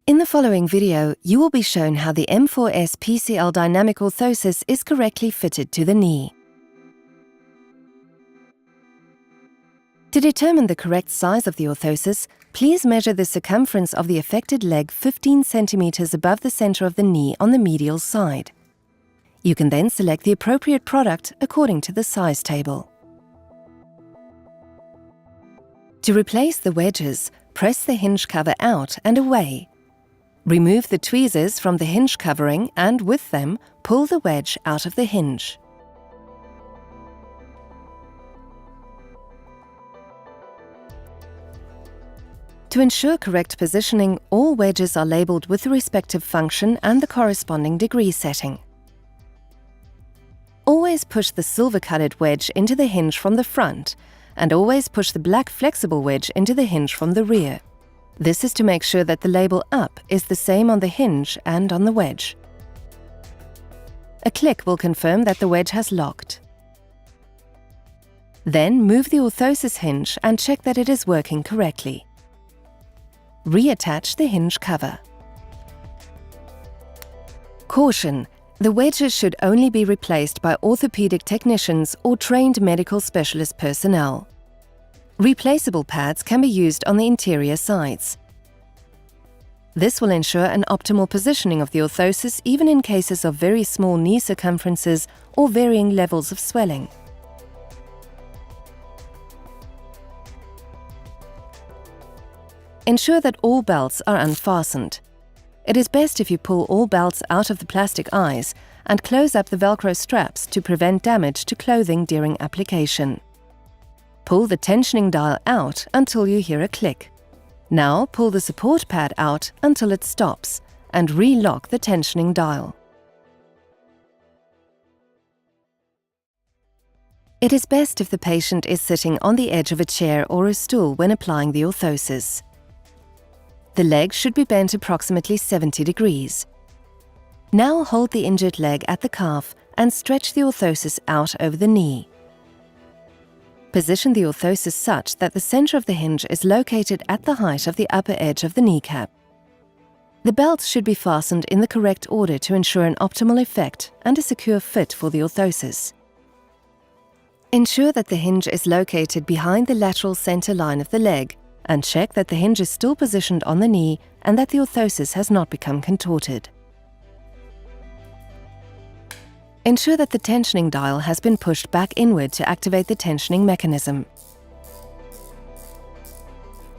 In the following video, you will be shown how the M.4s PCL dynamic orthosis is correctly fitted to the knee. To determine the correct size of the orthosis, please measure the circumference of the affected leg 15 cm above the center of the knee on the medial side. You can then select the appropriate product according to the size table. To replace the wedges, press the hinge cover out and away. Remove the tweezers from the hinge covering and, with them, pull the wedge out of the hinge. To ensure correct positioning, all wedges are labeled with the respective function and the corresponding degree setting. Always push the silver-colored wedge into the hinge from the front, and always push the black flexible wedge into the hinge from the rear. This is to make sure that the label up is the same on the hinge and on the wedge. A click will confirm that the wedge has locked. Then move the orthosis hinge and check that it is working correctly. Reattach the hinge cover. Caution: the wedges should only be replaced by orthopedic technicians or trained medical specialist personnel. Replaceable pads can be used on the interior sides. This will ensure an optimal positioning of the orthosis even in cases of very small knee circumferences or varying levels of swelling. Ensure that all belts are unfastened. It is best if you pull all belts out of the plastic eyes and close up the Velcro straps to prevent damage to clothing during application. Pull the tensioning dial out until you hear a click. Now pull the support pad out until it stops and re-lock the tensioning dial. It is best if the patient is sitting on the edge of a chair or a stool when applying the orthosis. The leg should be bent approximately 70 degrees. Now hold the injured leg at the calf and stretch the orthosis out over the knee. Position the orthosis such that the center of the hinge is located at the height of the upper edge of the kneecap. The belts should be fastened in the correct order to ensure an optimal effect and a secure fit for the orthosis. Ensure that the hinge is located behind the lateral center line of the leg and check that the hinge is still positioned on the knee and that the orthosis has not become contorted. Ensure that the tensioning dial has been pushed back inward to activate the tensioning mechanism.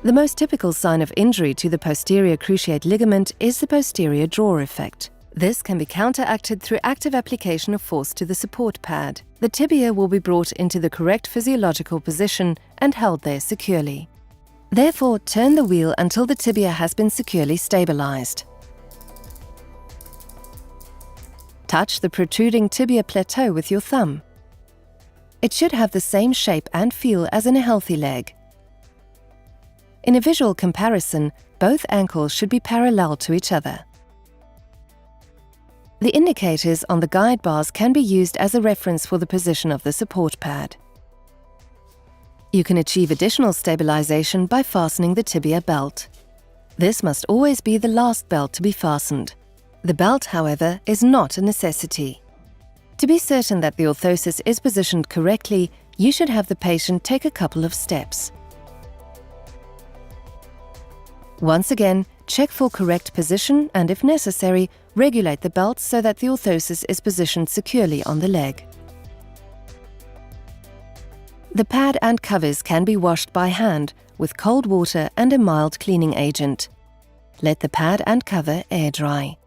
The most typical sign of injury to the posterior cruciate ligament is the posterior drawer effect. This can be counteracted through active application of force to the support pad. The tibia will be brought into the correct physiological position and held there securely. Therefore, turn the wheel until the tibia has been securely stabilized. Touch the protruding tibia plateau with your thumb. It should have the same shape and feel as in a healthy leg. In a visual comparison, both ankles should be parallel to each other. The indicators on the guide bars can be used as a reference for the position of the support pad. You can achieve additional stabilization by fastening the tibia belt. This must always be the last belt to be fastened. The belt, however, is not a necessity. To be certain that the orthosis is positioned correctly, you should have the patient take a couple of steps. Once again, check for correct position and, if necessary, regulate the belt so that the orthosis is positioned securely on the leg. The pad and covers can be washed by hand with cold water and a mild cleaning agent. Let the pad and cover air dry.